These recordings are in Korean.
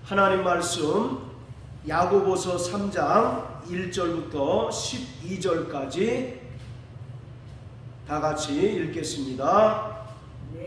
하나님 말씀 야고보서 3장 1절부터 12절까지 다 같이 읽겠습니다.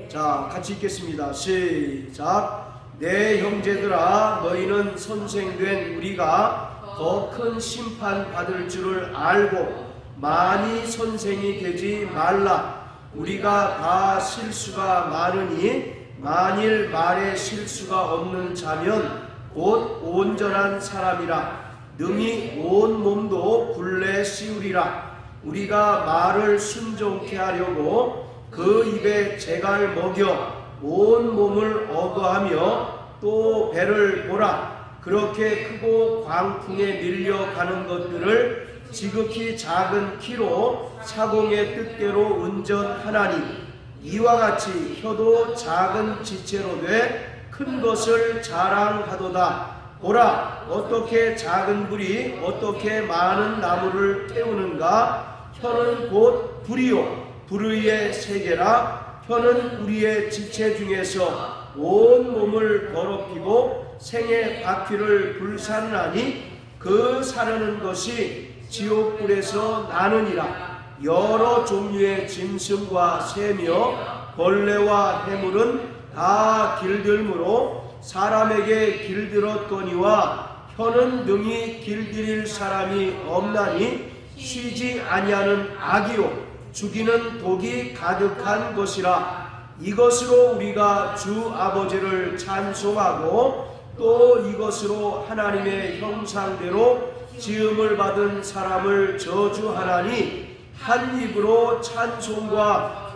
자, 같이 읽겠습니다. 시작. 내 형제들아, 너희는 선생된 우리가 더 큰 심판 받을 줄을 알고 많이 선생이 되지 말라. 우리가 다 실수가 많으니 만일 말에 실수가 없는 자면 곧 온전한 사람이라 능히 온 몸도 굴레 씌우리라. 우리가 말을 순종케 하려고 그 입에 재갈 먹여 온 몸을 어거하며 또 배를 보라. 그렇게 크고 광풍에 밀려가는 것들을 지극히 작은 키로 사공의 뜻대로 운전하나니 이와 같이 혀도 작은 지체로 돼 큰 것을 자랑하도다. 보라, 어떻게 작은 불이 어떻게 많은 나무를 태우는가. 혀는 곧 불이요 불의의 세계라. 혀는 우리의 지체 중에서 온 몸을 더럽히고 생의 바퀴를 불살라니 그 사르는 것이 지옥불에서 나느니라. 여러 종류의 짐승과 새며 벌레와 해물은 다 길들므로 사람에게 길들었거니와 혀는 능히 길들일 사람이 없나니 쉬지 아니하는 악이요 죽이는 독이 가득한 것이라. 이것으로 우리가 주 아버지를 찬송하고 또 이것으로 하나님의 형상대로 지음을 받은 사람을 저주하나니 한 입으로 찬송과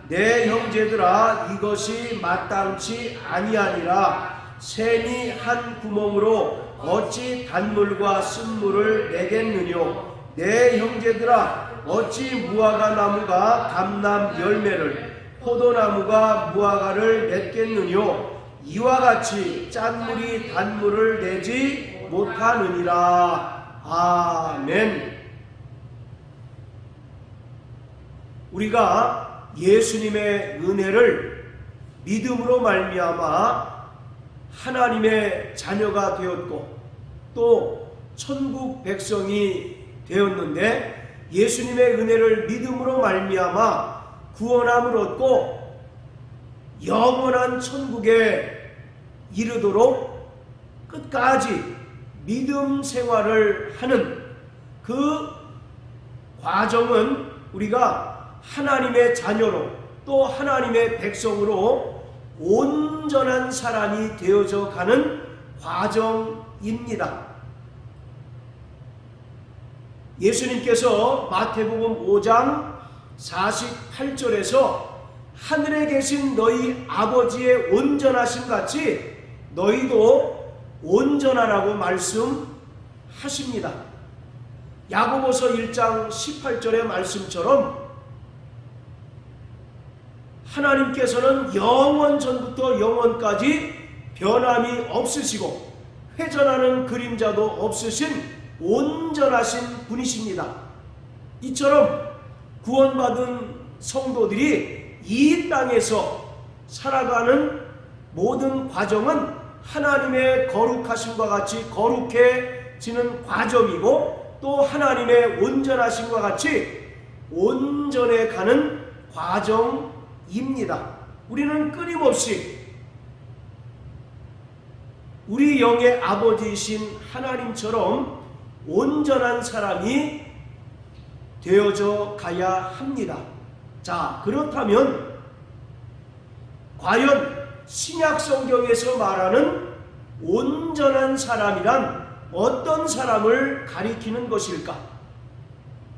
내 형제들아, 이것이 마땅치 아니하니라. 샘이 한 구멍으로 어찌 단물과 쓴물을 내겠느뇨. 내 형제들아, 어찌 무화과 나무가 감람 열매를 포도나무가 무화과를 맺겠느뇨. 이와 같이 짠물이 단물을 내지 못하느니라. 아멘. 우리가 예수님의 은혜를 믿음으로 말미암아 하나님의 자녀가 되었고 또 천국 백성이 되었는데, 예수님의 은혜를 믿음으로 말미암아 구원함을 얻고 영원한 천국에 이르도록 끝까지 믿음 생활을 하는 그 과정은 우리가 하나님의 자녀로 또 하나님의 백성으로 온전한 사람이 되어져 가는 과정입니다. 예수님께서 마태복음 5장 48절에서 하늘에 계신 너희 아버지의 온전하심 같이 너희도 온전하라고 말씀하십니다. 야고보서 1장 18절의 말씀처럼 하나님께서는 영원 전부터 영원까지 변함이 없으시고 회전하는 그림자도 없으신 온전하신 분이십니다. 이처럼 구원받은 성도들이 이 땅에서 살아가는 모든 과정은 하나님의 거룩하심과 같이 거룩해지는 과정이고 또 하나님의 온전하심과 같이 온전해 가는 과정입니다. 우리는 끊임없이 우리 영의 아버지이신 하나님처럼 온전한 사람이 되어져 가야 합니다. 자, 그렇다면 과연 신약 성경에서 말하는 온전한 사람이란 어떤 사람을 가리키는 것일까?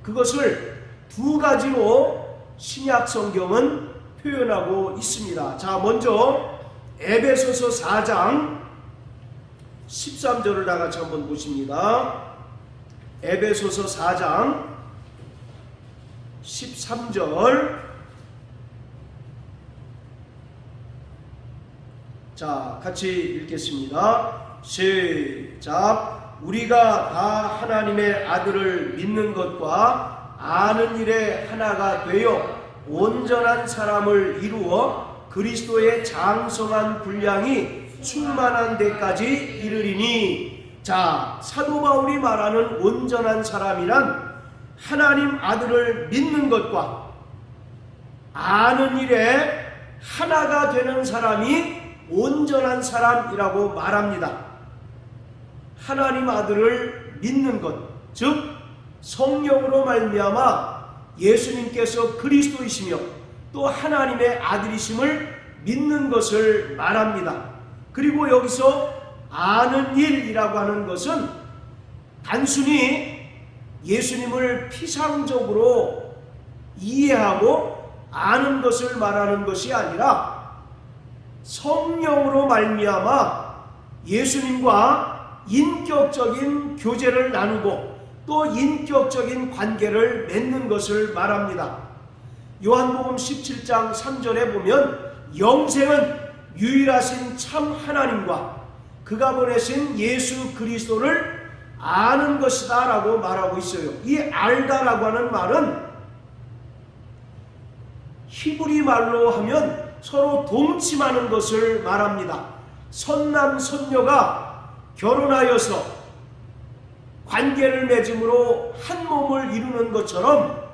그것을 두 가지로 신약 성경은 표현하고 있습니다. 자, 먼저 에베소서 4장 13절을 다 같이 한번 보십니다. 에베소서 4장 13절. 자, 같이 읽겠습니다. 시작. 우리가 다 하나님의 아들을 믿는 것과 아는 일에 하나가 되어 온전한 사람을 이루어 그리스도의 장성한 분량이 충만한 데까지 이르리니. 자, 사도 바울이 말하는 온전한 사람이란 하나님 아들을 믿는 것과 아는 일에 하나가 되는 사람이 온전한 사람이라고 말합니다. 하나님 아들을 믿는 것, 즉 성령으로 말미암아 예수님께서 그리스도이시며 또 하나님의 아들이심을 믿는 것을 말합니다. 그리고 여기서 아는 일이라고 하는 것은 단순히 예수님을 피상적으로 이해하고 아는 것을 말하는 것이 아니라 성령으로 말미암아 예수님과 인격적인 교제를 나누고 또 인격적인 관계를 맺는 것을 말합니다. 요한복음 17장 3절에 보면 영생은 유일하신 참 하나님과 그가 보내신 예수 그리스도를 아는 것이다 라고 말하고 있어요. 이 알다라고 하는 말은 히브리 말로 하면 서로 동침하는 것을 말합니다. 선남 선녀가 결혼하여서 관계를 맺음으로 한 몸을 이루는 것처럼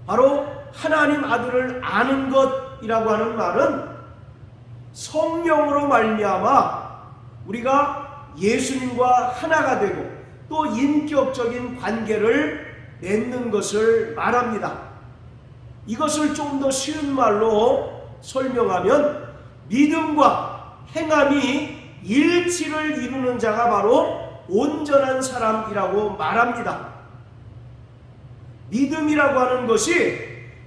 바로 하나님 아들을 아는 것이라고 하는 말은 성령으로 말미암아 우리가 예수님과 하나가 되고 또 인격적인 관계를 맺는 것을 말합니다. 이것을 좀 더 쉬운 말로 설명하면 믿음과 행함이 일치를 이루는 자가 바로 온전한 사람이라고 말합니다. 믿음이라고 하는 것이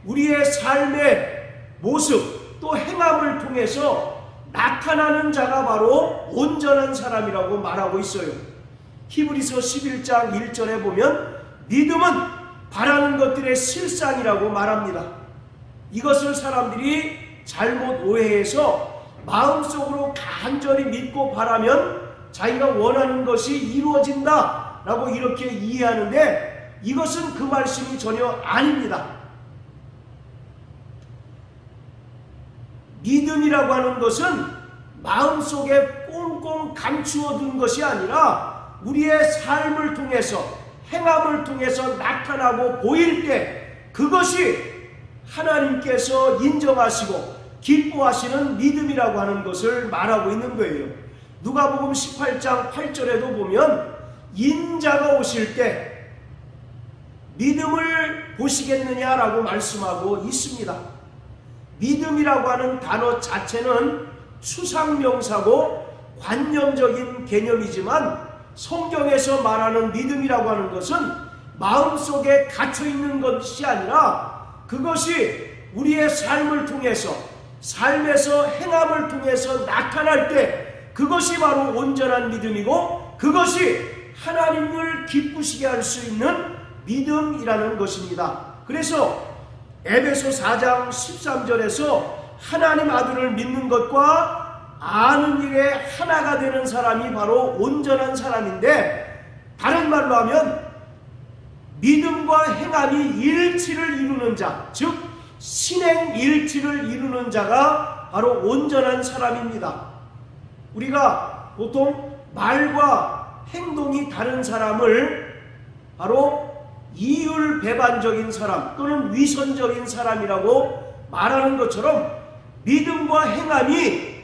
우리의 삶의 모습 또 행함을 통해서 나타나는 자가 바로 온전한 사람이라고 말하고 있어요. 히브리서 11장 1절에 보면 믿음은 바라는 것들의 실상이라고 말합니다. 이것을 사람들이 잘못 오해해서 마음속으로 간절히 믿고 바라면 자기가 원하는 것이 이루어진다 라고 이렇게 이해하는데 이것은 그 말씀이 전혀 아닙니다. 믿음이라고 하는 것은 마음속에 꽁꽁 감추어 둔 것이 아니라 우리의 삶을 통해서 행함을 통해서 나타나고 보일 때 그것이 하나님께서 인정하시고 기뻐하시는 믿음이라고 하는 것을 말하고 있는 거예요. 누가복음 18장 8절에도 보면 인자가 오실 때 믿음을 보시겠느냐라고 말씀하고 있습니다. 믿음이라고 하는 단어 자체는 추상명사고 관념적인 개념이지만 성경에서 말하는 믿음이라고 하는 것은 마음속에 갇혀있는 것이 아니라 그것이 우리의 삶을 통해서 삶에서 행함을 통해서 나타날 때 그것이 바로 온전한 믿음이고 그것이 하나님을 기쁘시게 할 수 있는 믿음이라는 것입니다. 그래서 에베소 4장 13절에서 하나님 아들을 믿는 것과 아는 일에 하나가 되는 사람이 바로 온전한 사람인데 다른 말로 하면 믿음과 행함이 일치를 이루는 자, 즉 신행 일치를 이루는 자가 바로 온전한 사람입니다. 우리가 보통 말과 행동이 다른 사람을 바로 이율배반적인 사람 또는 위선적인 사람이라고 말하는 것처럼 믿음과 행함이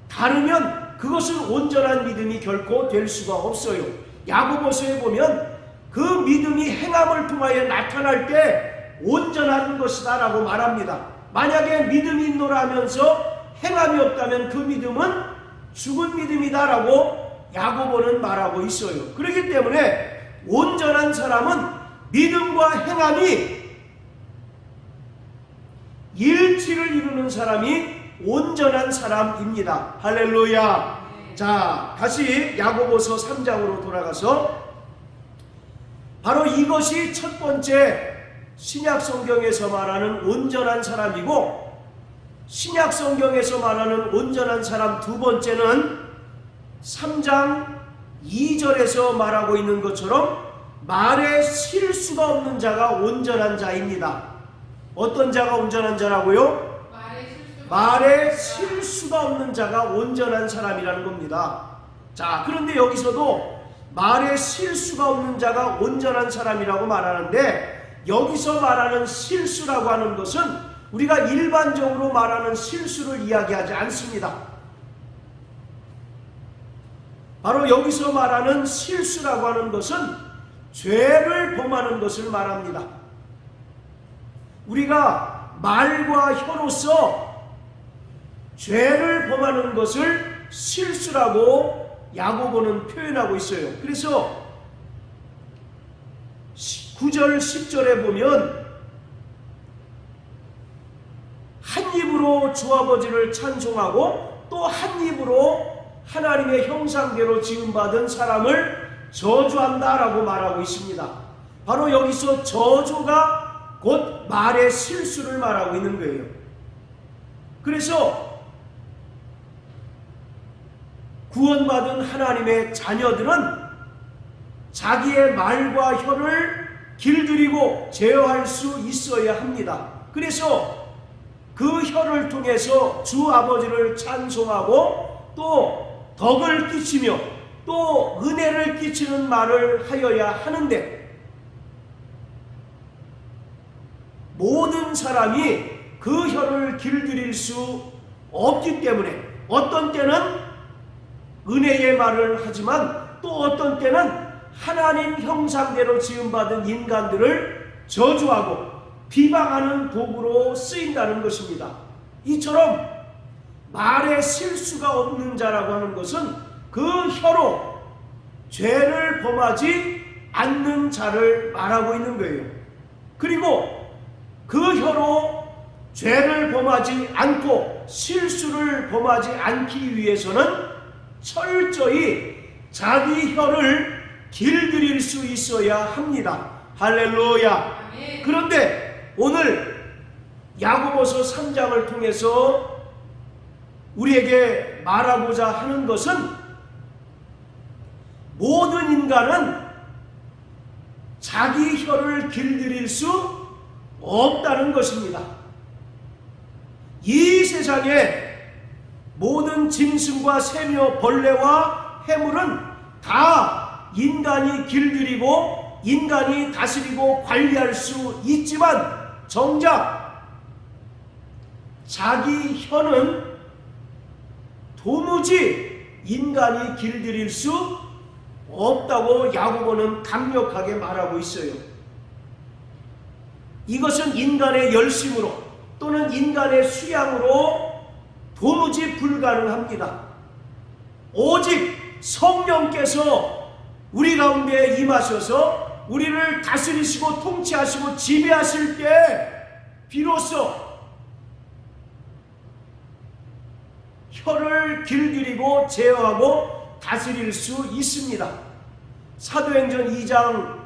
다르면 그것은 온전한 믿음이 결코 될 수가 없어요. 야고보서에 보면 그 믿음이 행함을 통하여 나타날 때 온전한 것이다 라고 말합니다. 만약에 믿음이 있노라 하면서 행함이 없다면 그 믿음은 죽은 믿음이다 라고 야고보는 말하고 있어요. 그렇기 때문에 온전한 사람은 믿음과 행함이 일치를 이루는 사람이 온전한 사람입니다. 할렐루야. 자, 다시 야고보서 3장으로 돌아가서 바로 이것이 첫 번째 신약 성경에서 말하는 온전한 사람이고 신약 성경에서 말하는 온전한 사람 두 번째는 3장 2절에서 말하고 있는 것처럼 말에 실수가 없는 자가 온전한 자입니다. 어떤 자가 온전한 자라고요? 말에 실수가 없는 자가 온전한 사람이라는 겁니다. 자, 그런데 여기서도 말에 실수가 없는 자가 온전한 사람이라고 말하는데, 여기서 말하는 실수라고 하는 것은 우리가 일반적으로 말하는 실수를 이야기하지 않습니다. 바로 여기서 말하는 실수라고 하는 것은 죄를 범하는 것을 말합니다. 우리가 말과 혀로서 죄를 범하는 것을 실수라고 야고보는 표현하고 있어요. 그래서 9절 10절에 보면 한 입으로 주 아버지를 찬송하고 또 한 입으로 하나님의 형상대로 지음받은 사람을 저주한다라고 말하고 있습니다. 바로 여기서 저주가 곧 말의 실수를 말하고 있는 거예요. 그래서 구원받은 하나님의 자녀들은 자기의 말과 혀를 길들이고 제어할 수 있어야 합니다. 그래서 그 혀를 통해서 주 아버지를 찬송하고 또 덕을 끼치며 또 은혜를 끼치는 말을 하여야 하는데, 모든 사람이 그 혀를 길들일 수 없기 때문에 어떤 때는 은혜의 말을 하지만 또 어떤 때는 하나님 형상대로 지음받은 인간들을 저주하고 비방하는 도구로 쓰인다는 것입니다. 이처럼 말에 실수가 없는 자라고 하는 것은 그 혀로 죄를 범하지 않는 자를 말하고 있는 거예요. 그리고 그 혀로 죄를 범하지 않고 실수를 범하지 않기 위해서는 철저히 자기 혀를 길들일 수 있어야 합니다. 할렐루야. 그런데 오늘 야고보서 3장을 통해서 우리에게 말하고자 하는 것은, 모든 인간은 자기 혀를 길들일 수 없다는 것입니다. 이 세상에 모든 짐승과 새며 벌레와 해물은 다 인간이 길들이고 인간이 다스리고 관리할 수 있지만, 정작 자기 혀는 도무지 인간이 길들일 수 없다고 야고보는 강력하게 말하고 있어요. 이것은 인간의 열심으로 또는 인간의 수양으로 도무지 불가능합니다. 오직 성령께서 우리 가운데 임하셔서 우리를 다스리시고 통치하시고 지배하실 때 비로소 혀를 길들이고 제어하고 다스릴 수 있습니다. 사도행전 2장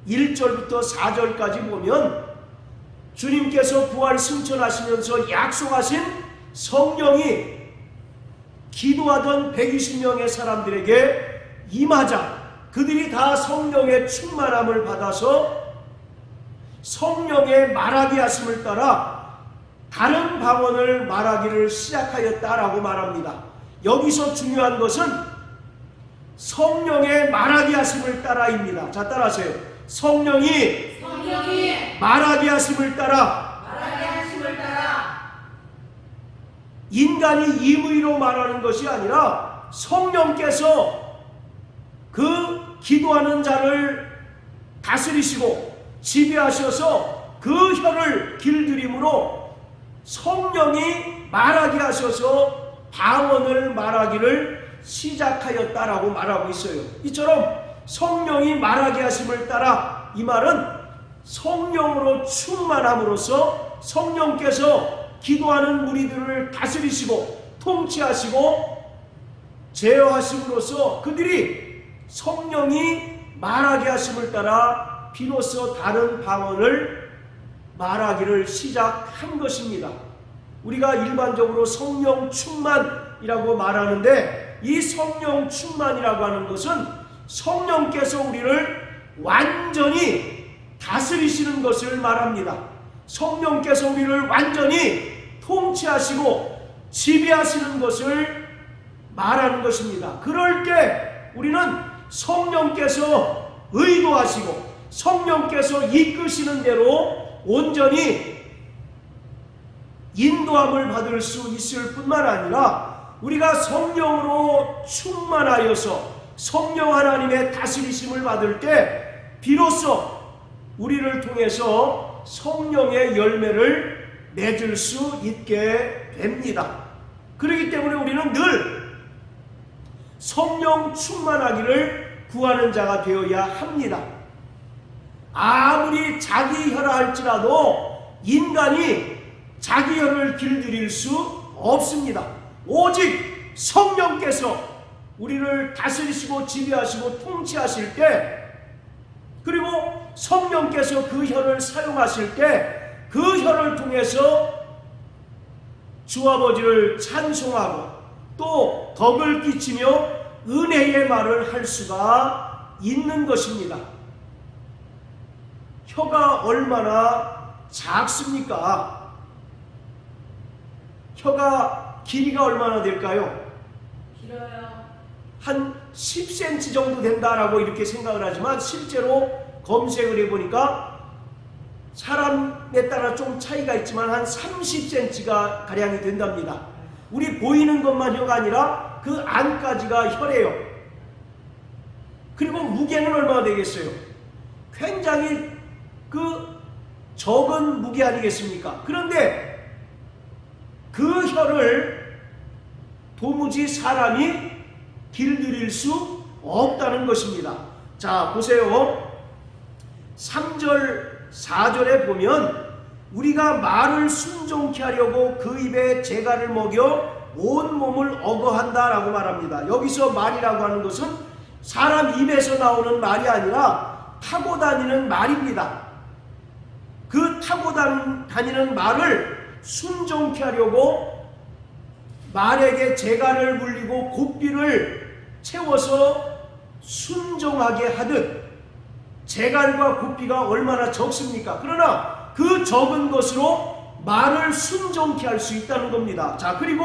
1절부터 4절까지 보면 주님께서 부활 승천하시면서 약속하신 성령이 기도하던 120명의 사람들에게 임하자 그들이 다 성령의 충만함을 받아서 성령의 말하게 하심을 따라 다른 방언을 말하기를 시작하였다라고 말합니다. 여기서 중요한 것은 성령의 말하게 하심을 따라입니다. 자, 따라하세요. 성령이 말하게 하심을 따라 인간이 임의로 말하는 것이 아니라 성령께서 그 기도하는 자를 다스리시고 지배하셔서 그 혀를 길들임으로 성령이 말하게 하셔서 방언을 말하기를 시작하였다라고 말하고 있어요. 이처럼 성령이 말하게 하심을 따라, 이 말은 성령으로 충만함으로써 성령께서 기도하는 무리들을 다스리시고 통치하시고 제어하심으로써 그들이 성령이 말하게 하심을 따라 비로소 다른 방언을 말하기를 시작한 것입니다. 우리가 일반적으로 성령 충만이라고 말하는데, 이 성령 충만이라고 하는 것은 성령께서 우리를 완전히 다스리시는 것을 말합니다. 성령께서 우리를 완전히 통치하시고 지배하시는 것을 말하는 것입니다. 그럴 때 우리는 성령께서 의도하시고 성령께서 이끄시는 대로 온전히 인도함을 받을 수 있을 뿐만 아니라 우리가 성령으로 충만하여서 성령 하나님의 다스리심을 받을 때 비로소 우리를 통해서 성령의 열매를 맺을 수 있게 됩니다. 그렇기 때문에 우리는 늘 성령 충만하기를 구하는 자가 되어야 합니다. 아무리 자기 혀라 할지라도 인간이 자기 혀를 길들일 수 없습니다. 오직 성령께서 우리를 다스리시고 지배하시고 통치하실 때, 그리고 성령께서 그 혀를 사용하실 때 그 혀를 통해서 주 아버지를 찬송하고 또 덕을 끼치며 은혜의 말을 할 수가 있는 것입니다. 혀가 얼마나 작습니까? 혀가 길이가 얼마나 될까요? 길어요. 한 10cm 정도 된다라고 이렇게 생각을 하지만 실제로 검색을 해보니까 사람에 따라 좀 차이가 있지만 한 30cm가 가량이 된답니다. 우리 보이는 것만 혀가 아니라 그 안까지가 혀래요. 그리고 무게는 얼마나 되겠어요? 굉장히 적은 무게 아니겠습니까? 그런데 그 혀를 도무지 사람이 길들일 수 없다는 것입니다. 자, 보세요. 3절 4절에 보면 우리가 말을 순종케 하려고 그 입에 재갈을 먹여 온 몸을 어거한다 라고 말합니다. 여기서 말이라고 하는 것은 사람 입에서 나오는 말이 아니라 타고 다니는 말입니다. 그 타고 다니는 말을 순종케 하려고 말에게 재갈을 물리고 고삐를 채워서 순종하게 하듯, 재갈과 고삐가 얼마나 적습니까? 그러나 그 적은 것으로 말을 순종케 할 수 있다는 겁니다. 자, 그리고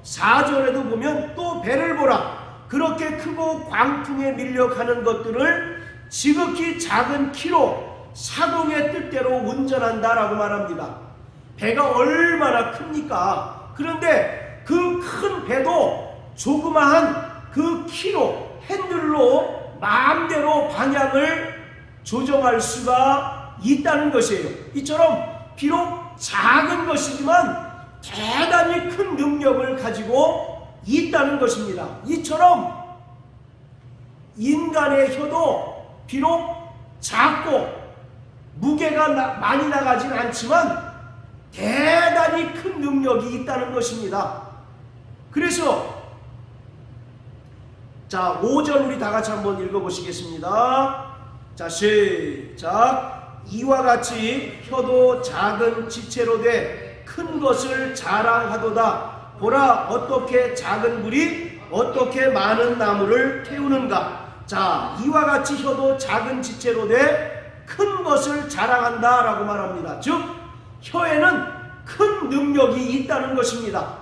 4절에도 보면 또 배를 보라. 그렇게 크고 광풍에 밀려 가는 것들을 지극히 작은 키로 사동의 뜻대로 운전한다라고 말합니다. 배가 얼마나 큽니까? 그런데 그 큰 배도 조그마한 그 키로 핸들로 마음대로 방향을 조정할 수가 있다는 것이에요. 이처럼 비록 작은 것이지만 대단히 큰 능력을 가지고 있다는 것입니다. 이처럼 인간의 혀도 비록 작고 무게가 많이 나가진 않지만 대단히 큰 능력이 있다는 것입니다. 그래서 자, 5절 우리 다 같이 한번 읽어보시겠습니다. 자, 시작. 이와 같이 혀도 작은 지체로 돼 큰 것을 자랑하도다. 보라, 어떻게 작은 불이 어떻게 많은 나무를 태우는가. 자, 이와 같이 혀도 작은 지체로 돼 큰 것을 자랑한다 라고 말합니다. 즉 혀에는 큰 능력이 있다는 것입니다.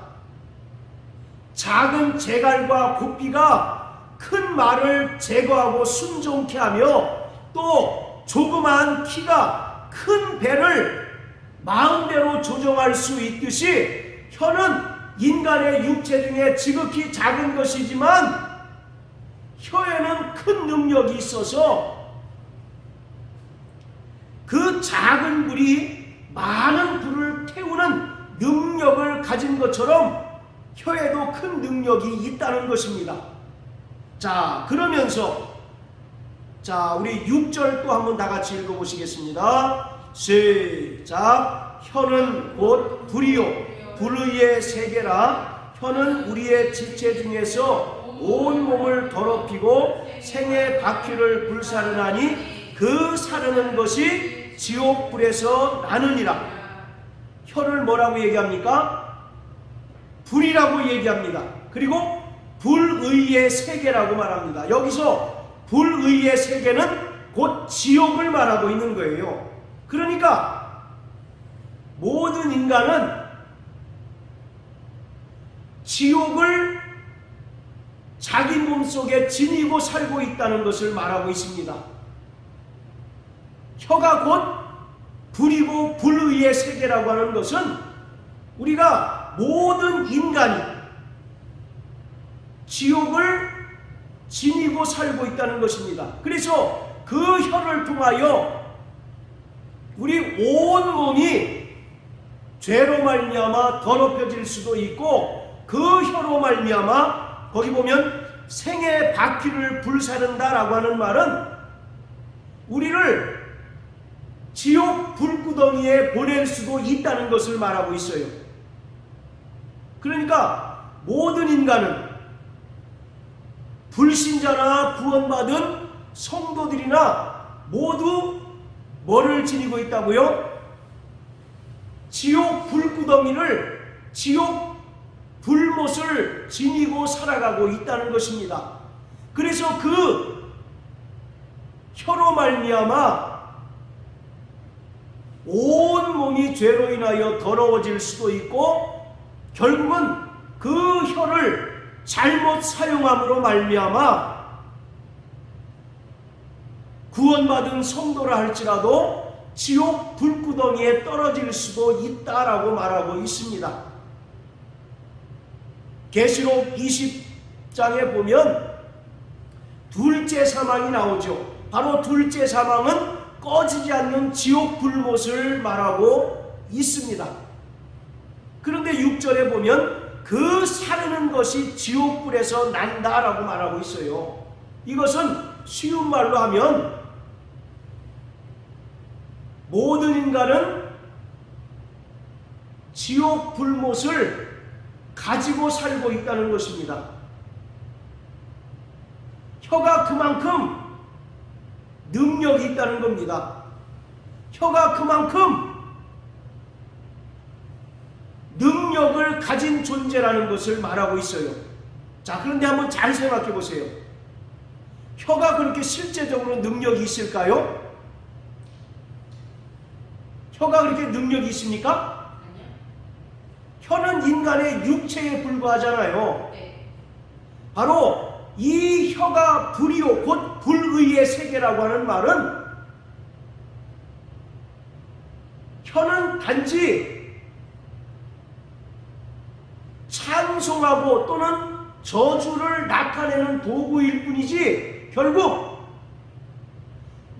작은 재갈과 고삐가 큰 말을 제거하고 순종케 하며 또 조그마한 키가 큰 배를 마음대로 조정할 수 있듯이 혀는 인간의 육체 중에 지극히 작은 것이지만 혀에는 큰 능력이 있어서 그 작은 불이 많은 불을 태우는 능력을 가진 것처럼 혀에도 큰 능력이 있다는 것입니다. 자, 그러면서 자, 우리 6절 또 한번 다 같이 읽어보시겠습니다. 시작. 혀는 곧 불이요 불의의 세계라. 혀는 우리의 지체 중에서 온 몸을 더럽히고 생의 바퀴를 불사르나니 그 사르는 것이 지옥불에서 나느니라. 혀를 뭐라고 얘기합니까? 불이라고 얘기합니다. 그리고 불의의 세계라고 말합니다. 여기서 불의의 세계는 곧 지옥을 말하고 있는 거예요. 그러니까 모든 인간은 지옥을 자기 몸속에 지니고 살고 있다는 것을 말하고 있습니다. 혀가 곧 불이고 불의의 세계라고 하는 것은 우리가 모든 인간이 지옥을 지니고 살고 있다는 것입니다. 그래서 그 혀를 통하여 우리 온 몸이 죄로 말미암아 더럽혀질 수도 있고, 그 혀로 말미암아 거기 보면 생의 바퀴를 불사른다라고 하는 말은 우리를 지옥 불구덩이에 보낼 수도 있다는 것을 말하고 있어요. 그러니까 모든 인간은 불신자나 구원받은 성도들이나 모두 뭐를 지니고 있다고요? 지옥 불구덩이를, 지옥 불못을 지니고 살아가고 있다는 것입니다. 그래서 그 혀로 말미암아 온 몸이 죄로 인하여 더러워질 수도 있고, 결국은 그 혀를 잘못 사용함으로 말미암아 구원받은 성도라 할지라도 지옥 불구덩이에 떨어질 수도 있다라고 말하고 있습니다. 계시록 20장에 보면 둘째 사망이 나오죠. 바로 둘째 사망은 꺼지지 않는 지옥 불못을 말하고 있습니다. 그런데 6절에 보면 그 사르는 것이 지옥불에서 난다라고 말하고 있어요. 이것은 쉬운 말로 하면 모든 인간은 지옥 불못을 가지고 살고 있다는 것입니다. 혀가 그만큼 능력이 있다는 겁니다. 혀가 그만큼 능력을 가진 존재라는 것을 말하고 있어요. 자, 그런데 한번 잘 생각해 보세요. 혀가 그렇게 실제적으로 능력이 있을까요? 혀가 그렇게 능력이 있습니까? 혀는 인간의 육체에 불과하잖아요. 바로 이 혀가 불이요 곧 불의의 세계라고 하는 말은, 혀는 단지 찬송하고 또는 저주를 나타내는 도구일 뿐이지 결국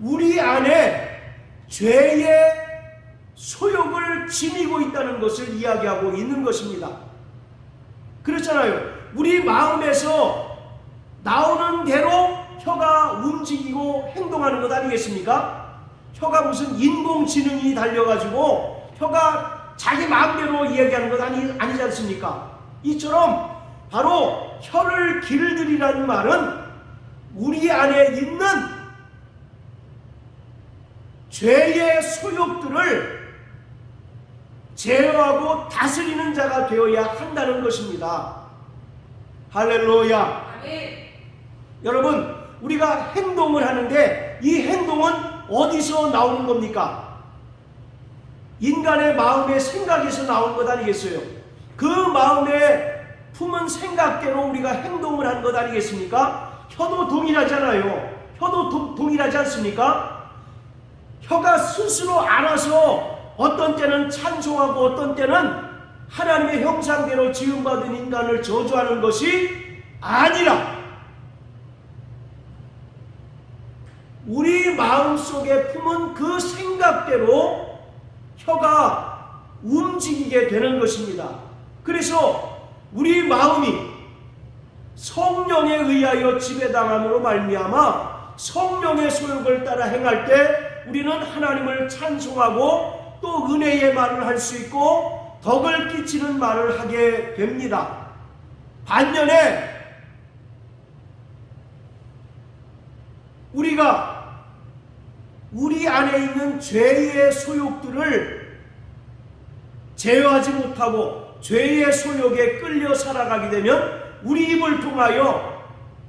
우리 안에 죄의 소욕을 지니고 있다는 것을 이야기하고 있는 것입니다. 그렇잖아요. 우리 마음에서 나오는 대로 혀가 움직이고 행동하는 것 아니겠습니까? 혀가 무슨 인공지능이 달려가지고 혀가 자기 마음대로 이야기하는 것 아니지 않습니까? 이처럼 바로 혀를 길들이라는 말은 우리 안에 있는 죄의 소욕들을 제어하고 다스리는 자가 되어야 한다는 것입니다. 할렐루야. 아멘. 여러분, 우리가 행동을 하는데 이 행동은 어디서 나오는 겁니까? 인간의 마음의 생각에서 나온 것 아니겠어요? 그 마음에 품은 생각대로 우리가 행동을 한 것 아니겠습니까? 혀도 동일하잖아요. 혀도 동일하지 않습니까? 혀가 스스로 알아서 어떤 때는 찬송하고 어떤 때는 하나님의 형상대로 지음받은 인간을 저주하는 것이 아니라 우리 마음속에 품은 그 생각대로 혀가 움직이게 되는 것입니다. 그래서 우리 마음이 성령에 의하여 지배당함으로 말미암아 성령의 소욕을 따라 행할 때 우리는 하나님을 찬송하고 또 은혜의 말을 할 수 있고 덕을 끼치는 말을 하게 됩니다. 반면에 우리가 우리 안에 있는 죄의 소욕들을 제어하지 못하고 죄의 소욕에 끌려 살아가게 되면 우리 입을 통하여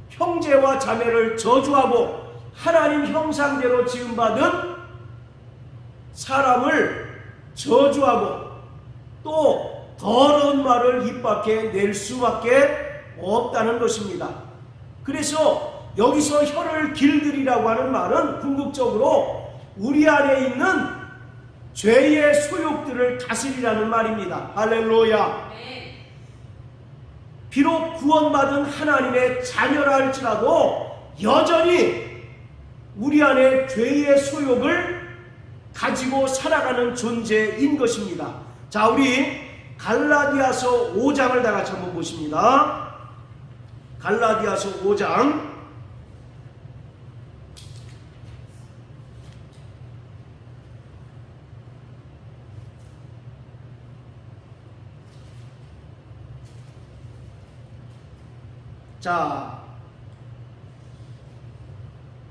형제와 자매를 저주하고 하나님 형상대로 지음받은 사람을 저주하고 또 더러운 말을 입 밖에 낼 수밖에 없다는 것입니다. 그래서 여기서 혀를 길들이라고 하는 말은 궁극적으로 우리 안에 있는 죄의 소욕들을 다스리라는 말입니다. 할렐루야. 비록 구원받은 하나님의 자녀라 할지라도 여전히 우리 안에 죄의 소욕을 가지고 살아가는 존재인 것입니다. 자, 우리 갈라디아서 5장을 다 같이 한번 보십니다. 갈라디아서 5장 자,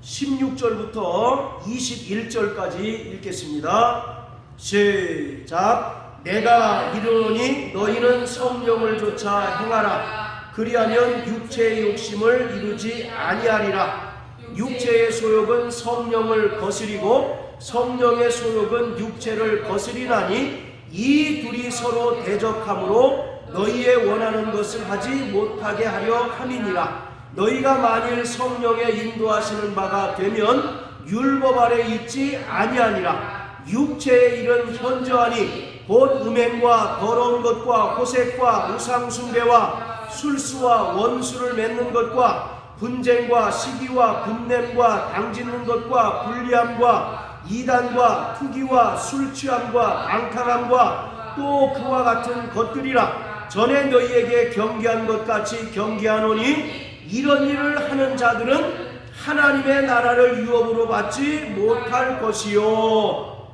16절부터 21절까지 읽겠습니다. 시작. 내가 이르노니 너희는 성령을 좇아 행하라. 그리하면 육체의 욕심을 이루지 아니하리라. 육체의 소욕은 성령을 거스리고 성령의 소욕은 육체를 거스리나니 이 둘이 서로 대적함으로 너희의 원하는 것을 하지 못하게 하려 함이니라. 너희가 만일 성령의 인도하시는 바가 되면 율법 아래 있지 아니하니라. 육체의 일은 현저하니 곧 음행과 더러운 것과 호색과 우상숭배와 술수와 원수를 맺는 것과 분쟁과 시기와 분냄과 당짓는 것과 불리함과 이단과 투기와 술취함과 앙탈함과 또 그와 같은 것들이라. 전에 너희에게 경계한 것 같이 경계하노니 이런 일을 하는 자들은 하나님의 나라를 유업으로 받지 못할 것이요.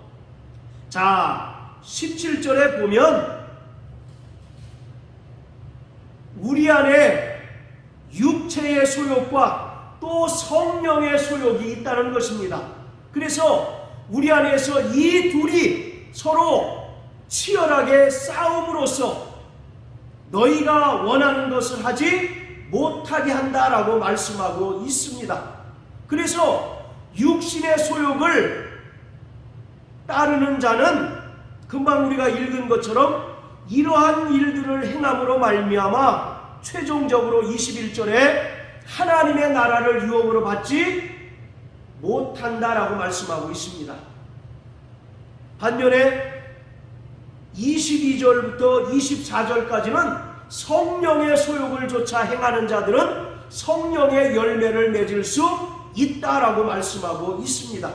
자, 17절에 보면 우리 안에 육체의 소욕과 또 성령의 소욕이 있다는 것입니다. 그래서 우리 안에서 이 둘이 서로 치열하게 싸움으로써 너희가 원하는 것을 하지 못하게 한다라고 말씀하고 있습니다. 그래서 육신의 소욕을 따르는 자는 금방 우리가 읽은 것처럼 이러한 일들을 행함으로 말미암아 최종적으로 21절에 하나님의 나라를 유업으로 받지 못한다라고 말씀하고 있습니다. 반면에 22절부터 24절까지는 성령의 소욕을 좇아 행하는 자들은 성령의 열매를 맺을 수 있다라고 말씀하고 있습니다.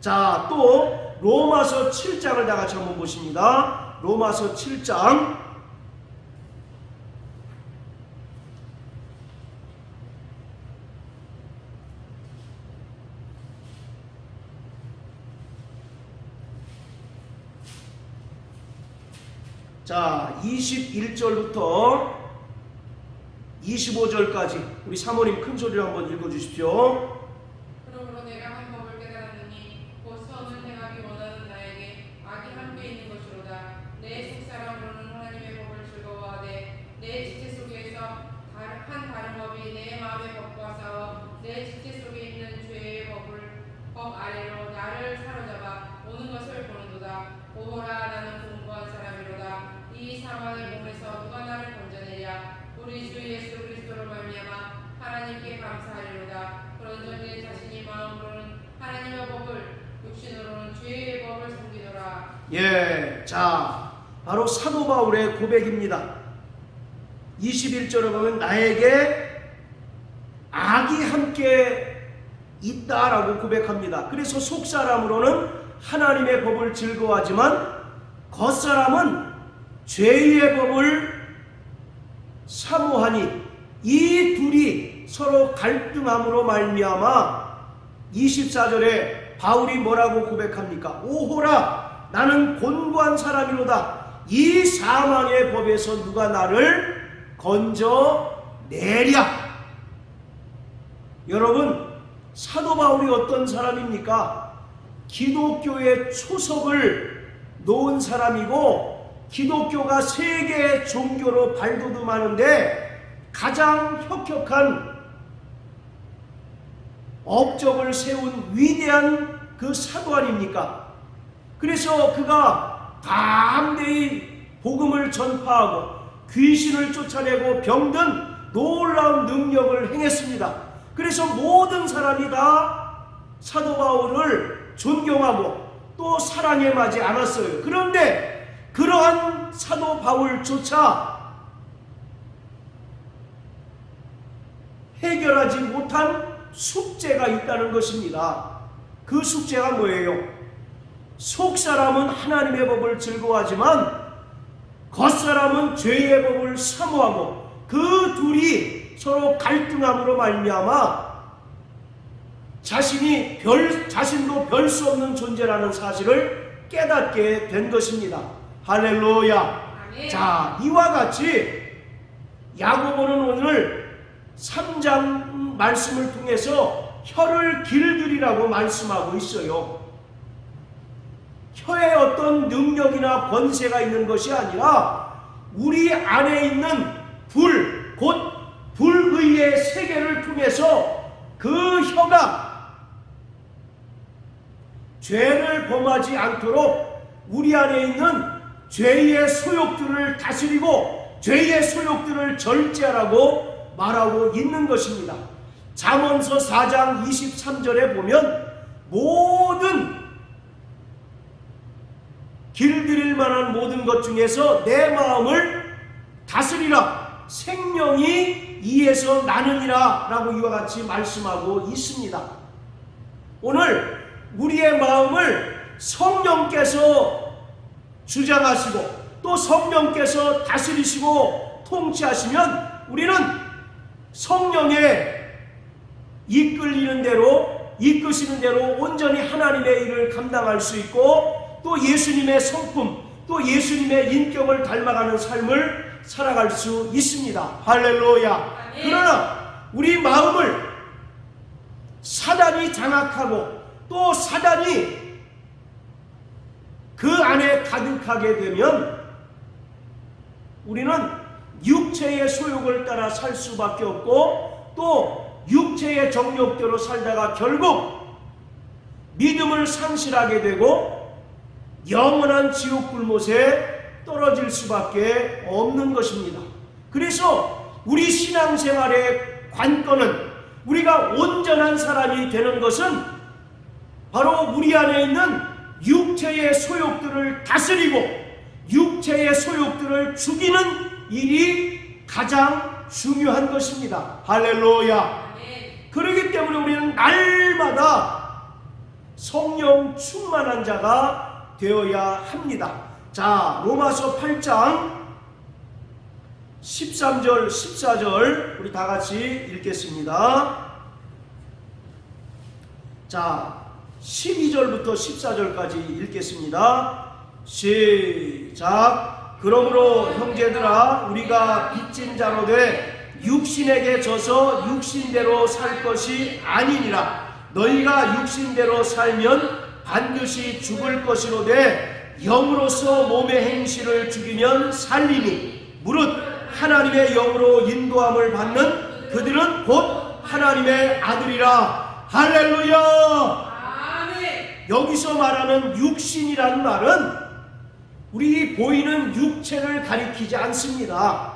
자, 또 로마서 7장을 다 같이 한번 보십니다. 로마서 7장 자, 21절부터 25절까지 우리 사모님 큰 소리로 한번 읽어주십시오. 그러므로 내가 한 법을 깨달았느니 곧 선을 행하기 원하는 나에게 악이 함께 있는 것이로다. 내 속사람으로는 하나님의 법을 즐거워하되 내 지체 속에서 한 다른 법이 내 마음의 법과 싸워 내 지체 속에 있는 죄의 법 아래로 나를 사로잡아 오는 것을 보는도다. 오호라, 나는 공고한 사람이로다. 이 사망의 몸에서 누가 나를 건져내랴. 우리 주 예수 그리스도로 말미암아 하나님께 감사하리로다. 그런즉 내 자신이 마음으로는 하나님의 법을 육신으로는 죄의 법을 섬기노라. 예, 자, 바로 사도 바울의 고백입니다. 21절에 보면 나에게 악이 함께 있다라고 고백합니다. 그래서 속사람으로는 하나님의 법을 즐거워하지만 겉사람은 죄의 법을 사모하니 이 둘이 서로 갈등함으로 말미암아 24절에 바울이 뭐라고 고백합니까? 오호라, 나는 곤고한 사람이로다. 이 사망의 법에서 누가 나를 건져내랴. 여러분, 사도 바울이 어떤 사람입니까? 기독교의 초석을 놓은 사람이고 기독교가 세계의 종교로 발돋움하는데 가장 혁혁한 업적을 세운 위대한 그 사도 아닙니까? 그래서 그가 담대히 복음을 전파하고 귀신을 쫓아내고 병든 놀라운 능력을 행했습니다. 그래서 모든 사람이 다 사도 바울을 존경하고 또 사랑에 마지 않았어요. 그런데 그러한 사도 바울조차 해결하지 못한 숙제가 있다는 것입니다. 그 숙제가 뭐예요? 속사람은 하나님의 법을 즐거워하지만 겉사람은 죄의 법을 사모하고 그 둘이 서로 갈등함으로 말미암아 자신도 별 수 없는 존재라는 사실을 깨닫게 된 것입니다. 할렐루야. 아멘. 자, 이와 같이 야고보는 오늘 3장 말씀을 통해서 혀를 길들이라고 말씀하고 있어요. 혀에 어떤 능력이나 권세가 있는 것이 아니라 우리 안에 있는 곧 불의의 세계를 통해서 그 혀가 죄를 범하지 않도록 우리 안에 있는 죄의 소욕들을 다스리고 죄의 소욕들을 절제하라고 말하고 있는 것입니다. 잠언서 4장 23절에 보면 모든 길들일 만한 모든 것 중에서 내 마음을 다스리라 생명이 이에서 나느니라 라고 이와 같이 말씀하고 있습니다. 오늘 우리의 마음을 성령께서 주장하시고 또 성령께서 다스리시고 통치하시면 우리는 성령의 이끄시는 대로 온전히 하나님의 일을 감당할 수 있고 또 예수님의 성품 또 예수님의 인격을 닮아가는 삶을 살아갈 수 있습니다. 할렐루야. 그러나 우리 마음을 사단이 장악하고 또 사단이 그 안에 가득하게 되면 우리는 육체의 소욕을 따라 살 수밖에 없고 또 육체의 정욕대로 살다가 결국 믿음을 상실하게 되고 영원한 지옥 불못에 떨어질 수밖에 없는 것입니다. 그래서 우리 신앙생활의 관건은 우리가 온전한 사람이 되는 것은 바로 우리 안에 있는 육체의 소욕들을 다스리고 육체의 소욕들을 죽이는 일이 가장 중요한 것입니다. 할렐루야. 그렇기 때문에 우리는 날마다 성령 충만한 자가 되어야 합니다. 자, 로마서 8장 13절 14절 우리 다 같이 읽겠습니다. 자, 12절부터 14절까지 읽겠습니다. 시작. 그러므로 형제들아 우리가 빚진 자로 돼 육신에게 져서 육신대로 살 것이 아니니라. 너희가 육신대로 살면 반드시 죽을 것이로되 영으로서 몸의 행실을 죽이면 살리니 무릇 하나님의 영으로 인도함을 받는 그들은 곧 하나님의 아들이라. 할렐루야. 여기서 말하는 육신이라는 말은 우리 보이는 육체를 가리키지 않습니다.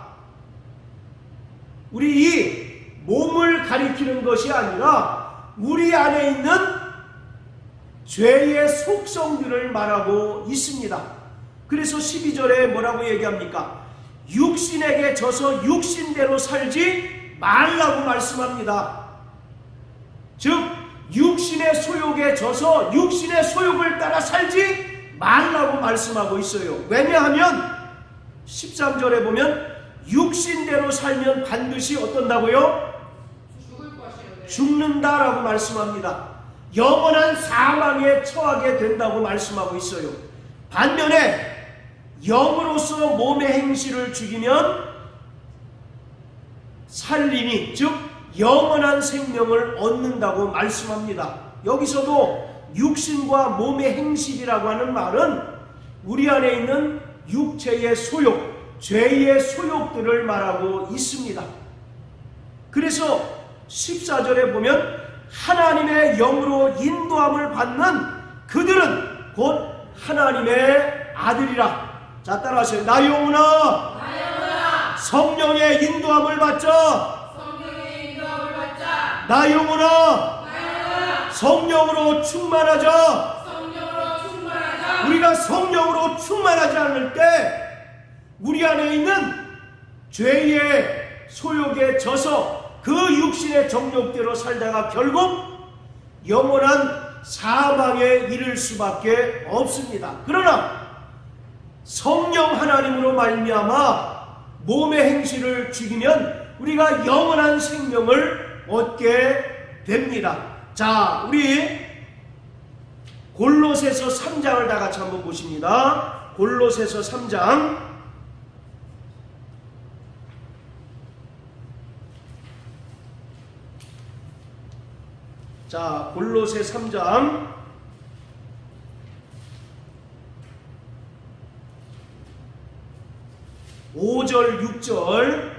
우리 이 몸을 가리키는 것이 아니라 우리 안에 있는 죄의 속성들을 말하고 있습니다. 그래서 12절에 뭐라고 얘기합니까? 육신에게 져서 육신대로 살지 말라고 말씀합니다. 즉 육신의 소욕에 져서 육신의 소욕을 따라 살지 말라고 말씀하고 있어요. 왜냐하면 13절에 보면 육신대로 살면 반드시 어떤다고요? 죽는다라고 말씀합니다. 영원한 사망에 처하게 된다고 말씀하고 있어요. 반면에 영으로서 몸의 행실을 죽이면 살리니 즉 영원한 생명을 얻는다고 말씀합니다. 여기서도 육신과 몸의 행실이라고 하는 말은 우리 안에 있는 육체의 소욕, 죄의 소욕들을 말하고 있습니다. 그래서 14절에 보면 하나님의 영으로 인도함을 받는 그들은 곧 하나님의 아들이라. 자, 따라하세요. 나 영혼아, 성령의 인도함을 받자. 나 영혼아, 성령으로 충만하자. 우리가 성령으로 충만하지 않을 때 우리 안에 있는 죄의 소욕에 져서 그 육신의 정욕대로 살다가 결국 영원한 사망에 이를 수밖에 없습니다. 그러나 성령 하나님으로 말미암아 몸의 행실을 죽이면 우리가 영원한 생명을 얻게 됩니다. 자, 우리 골로새서 3장을 다 같이 한번 보십니다. 골로새서 3장. 자, 골로새 3장 5절 6절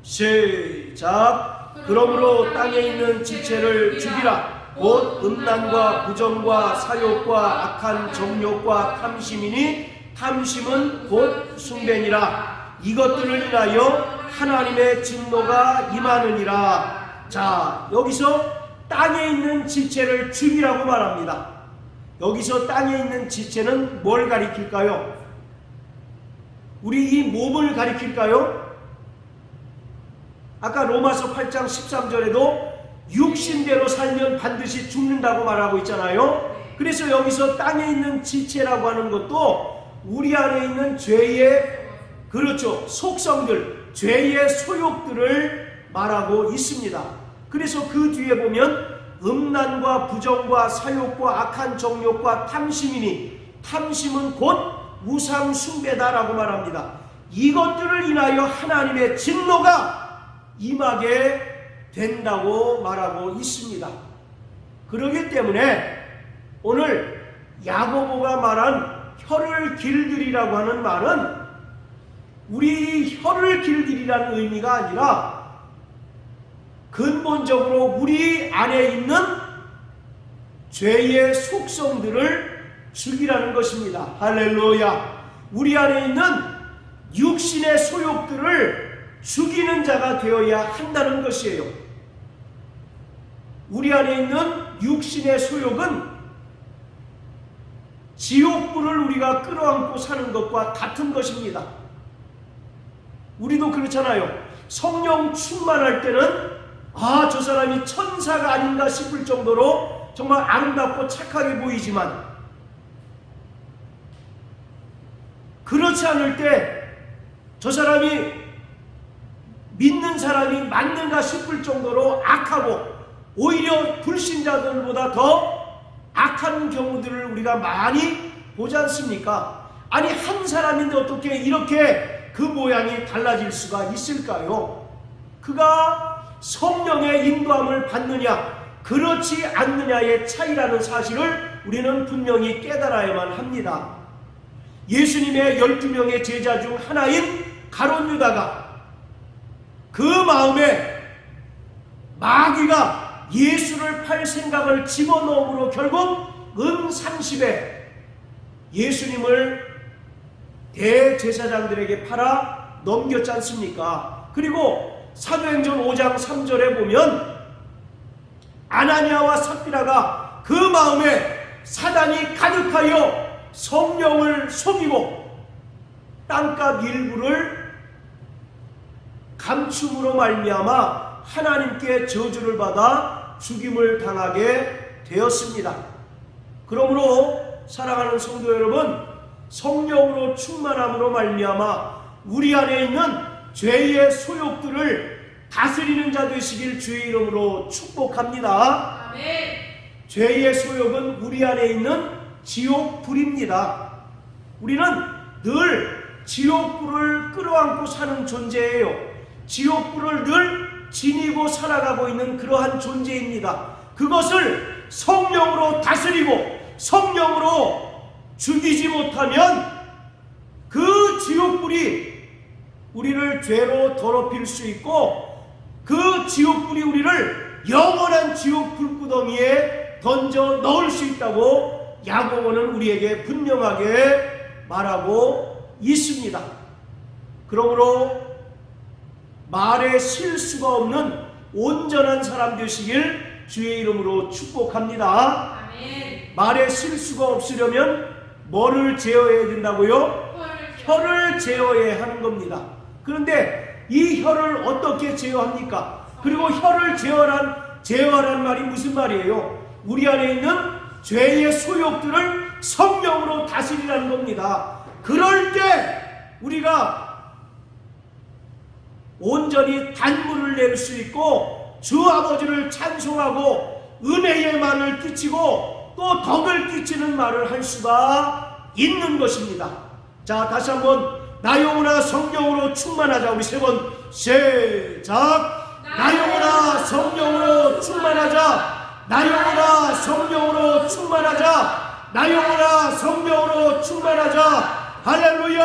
시작. 그러므로 땅에 있는 지체를 죽이라. 곧 음란과 부정과 사욕과 악한 정욕과 탐심이니 탐심은 곧 숭배니라. 이것들을 인하여 하나님의 진노가 임하느니라. 자, 여기서 땅에 있는 지체를 죽이라고 말합니다. 여기서 땅에 있는 지체는 뭘 가리킬까요? 우리 이 몸을 가리킬까요? 아까 로마서 8장 13절에도 육신대로 살면 반드시 죽는다고 말하고 있잖아요. 그래서 여기서 땅에 있는 지체라고 하는 것도 우리 안에 있는 죄의, 그렇죠, 속성들, 죄의 소욕들을 말하고 있습니다. 그래서 그 뒤에 보면 음란과 부정과 사욕과 악한 정욕과 탐심이니 탐심은 곧 우상 숭배다라고 말합니다. 이것들을 인하여 하나님의 진노가 임하게 된다고 말하고 있습니다. 그렇기 때문에 오늘 야고보가 말한 혀를 길들이라고 하는 말은 우리 혀를 길들이라는 의미가 아니라 근본적으로 우리 안에 있는 죄의 속성들을 죽이라는 것입니다. 할렐루야. 우리 안에 있는 육신의 소욕들을 죽이는 자가 되어야 한다는 것이에요. 우리 안에 있는 육신의 소욕은 지옥불을 우리가 끌어안고 사는 것과 같은 것입니다. 우리도 그렇잖아요. 성령 충만할 때는 저 사람이 천사가 아닌가 싶을 정도로 정말 아름답고 착하게 보이지만, 그렇지 않을 때 저 사람이 믿는 사람이 맞는가 싶을 정도로 악하고 오히려 불신자들보다 더 악한 경우들을 우리가 많이 보지 않습니까? 아니, 한 사람인데 어떻게 이렇게 그 모양이 달라질 수가 있을까요? 그가 성령의 인도함을 받느냐 그렇지 않느냐의 차이라는 사실을 우리는 분명히 깨달아야만 합니다. 예수님의 12명의 제자 중 하나인 가룟 유다가 그 마음에 마귀가 예수를 팔 생각을 집어넣음으로 결국 은 30에 예수님을 대제사장들에게 팔아 넘겼지 않습니까? 그리고 사도행전 5장 3절에 보면 아나니아와 삽비라가 그 마음에 사단이 가득하여 성령을 속이고 땅값 일부를 감춤으로 말미암아 하나님께 저주를 받아 죽임을 당하게 되었습니다. 그러므로 사랑하는 성도 여러분, 성령으로 충만함으로 말미암아 우리 안에 있는 죄의 소욕들을 다스리는 자 되시길 주의 이름으로 축복합니다. 아멘. 죄의 소욕은 우리 안에 있는 지옥불입니다. 우리는 늘 지옥불을 끌어안고 사는 존재예요. 지옥불을 늘 지니고 살아가고 있는 그러한 존재입니다. 그것을 성령으로 다스리고 성령으로 죽이지 못하면 그 지옥불이 우리를 죄로 더럽힐 수 있고 그 지옥불이 우리를 영원한 지옥 불구덩이에 던져 넣을 수 있다고 야고보는 우리에게 분명하게 말하고 있습니다. 그러므로 말에 실수가 없는 온전한 사람 되시길 주의 이름으로 축복합니다. 아멘. 말에 실수가 없으려면 뭐를 제어해야 된다고요? 혀를 제어해야 하는 겁니다. 그런데 이 혀를 어떻게 제어합니까? 그리고 혀를 제어하란 말이 무슨 말이에요? 우리 안에 있는 죄의 소욕들을 성령으로 다스리라는 겁니다. 그럴 때 우리가 온전히 단물을 낼 수 있고 주 아버지를 찬송하고 은혜의 말을 끼치고 또 덕을 끼치는 말을 할 수가 있는 것입니다. 자, 다시 한번 나 영혼아 성령으로 충만하자. 우리 세 번 시작. 나 영혼아 성령으로 충만하자. 나 영혼아 성령으로 충만하자. 나 영혼아 성령으로 충만하자. 할렐루야.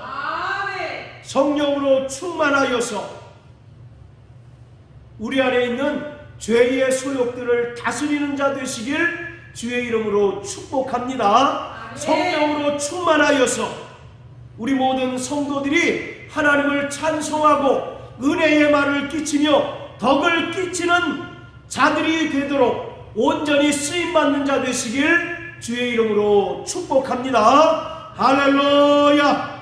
아멘. 성령으로 충만하여서 우리 안에 있는 죄의 소욕들을 다스리는 자 되시길 주의 이름으로 축복합니다. 아멘. 성령으로 충만하여서 우리 모든 성도들이 하나님을 찬송하고 은혜의 말을 끼치며 덕을 끼치는 자들이 되도록 온전히 쓰임받는 자 되시길 주의 이름으로 축복합니다. 할렐루야.